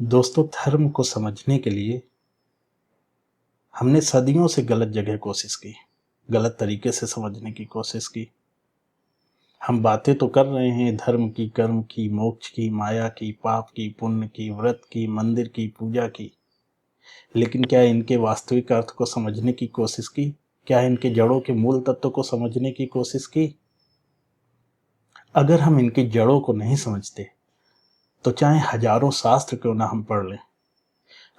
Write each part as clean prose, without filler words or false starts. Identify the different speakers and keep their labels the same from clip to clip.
Speaker 1: दोस्तों, धर्म को समझने के लिए हमने सदियों से गलत जगह कोशिश की, गलत तरीके से समझने की कोशिश की। हम बातें तो कर रहे हैं धर्म की, कर्म की, मोक्ष की, माया की, पाप की, पुण्य की, व्रत की, मंदिर की, पूजा की, लेकिन क्या इनके वास्तविक अर्थ को समझने की कोशिश की? क्या इनके जड़ों के मूल तत्व को समझने की कोशिश की? अगर हम इनकी जड़ों को नहीं समझते तो चाहे हजारों शास्त्र क्यों ना हम पढ़ लें,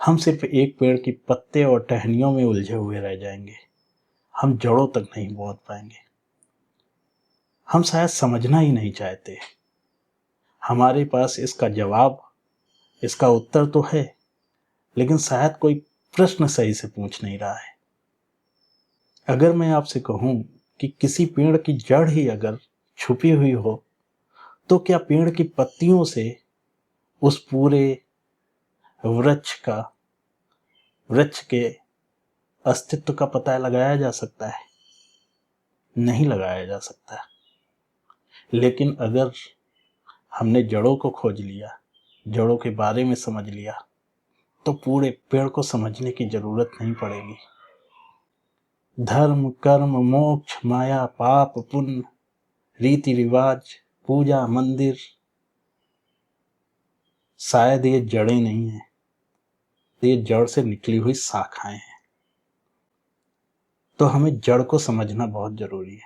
Speaker 1: हम सिर्फ एक पेड़ की पत्ते और टहनियों में उलझे हुए रह जाएंगे। हम जड़ों तक नहीं पहुंच पाएंगे। हम शायद समझना ही नहीं चाहते। हमारे पास इसका जवाब, इसका उत्तर तो है, लेकिन शायद कोई प्रश्न सही से पूछ नहीं रहा है। अगर मैं आपसे कहूं कि किसी पेड़ की जड़ ही अगर छुपी हुई हो, तो क्या पेड़ की पत्तियों से उस पूरे वृक्ष के अस्तित्व का पता लगाया जा सकता है? नहीं लगाया जा सकता। लेकिन अगर हमने जड़ों को खोज लिया, जड़ों के बारे में समझ लिया, तो पूरे पेड़ को समझने की जरूरत नहीं पड़ेगी। धर्म, कर्म, मोक्ष, माया, पाप, पुण्य, रीति रिवाज, पूजा, मंदिर, शायद ये जड़ें नहीं हैं, ये जड़ से निकली हुई शाखाएं हैं। तो हमें जड़ को समझना बहुत जरूरी है।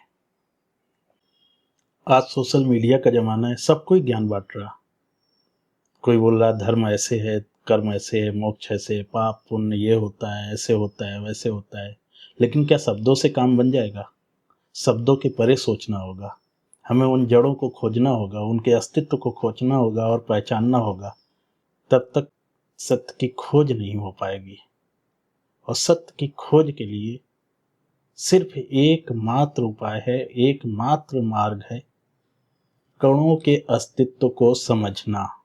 Speaker 1: आज सोशल मीडिया का जमाना है, सब कोई ज्ञान बांट रहा। कोई बोल रहा धर्म ऐसे है, कर्म ऐसे है, मोक्ष ऐसे है, पाप पुण्य ये होता है, ऐसे होता है, वैसे होता है। लेकिन क्या शब्दों से काम बन जाएगा? शब्दों के परे सोचना होगा। हमें उन जड़ों को खोजना होगा, उनके अस्तित्व को खोजना होगा और पहचानना होगा। तब तक सत्य की खोज नहीं हो पाएगी। और सत्य की खोज के लिए सिर्फ एकमात्र उपाय है, एकमात्र मार्ग है, कणों के अस्तित्व को समझना।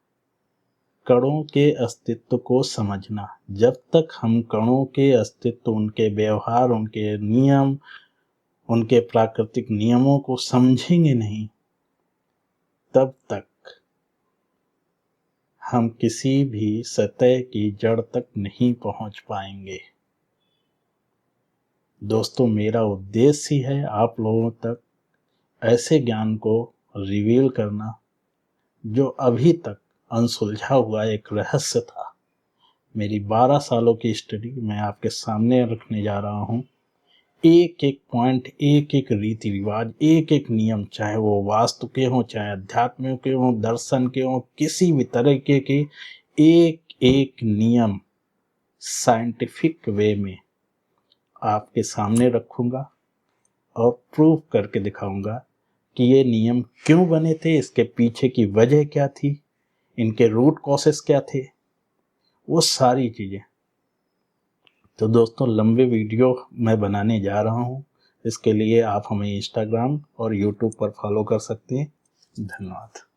Speaker 1: कणों के अस्तित्व को समझना। जब तक हम कणों के अस्तित्व, उनके व्यवहार, उनके नियम, उनके प्राकृतिक नियमों को समझेंगे नहीं, तब तक हम किसी भी सतह की जड़ तक नहीं पहुंच पाएंगे। दोस्तों, मेरा उद्देश्य ही है आप लोगों तक ऐसे ज्ञान को रिवील करना जो अभी तक अनसुलझा हुआ एक रहस्य था। मेरी 12 सालों की स्टडी मैं आपके सामने रखने जा रहा हूं। एक एक पॉइंट, एक एक रीति रिवाज, एक एक नियम, चाहे वो वास्तु के हों, चाहे अध्यात्म के हों, दर्शन के हों, किसी भी तरीके के एक एक नियम साइंटिफिक वे में आपके सामने रखूंगा और प्रूव करके दिखाऊंगा कि ये नियम क्यों बने थे, इसके पीछे की वजह क्या थी, इनके रूट कॉसेस क्या थे, वो सारी चीजें। तो दोस्तों, लंबे वीडियो मैं बनाने जा रहा हूं। इसके लिए आप हमें इंस्टाग्राम और यूट्यूब पर फॉलो कर सकते हैं। धन्यवाद।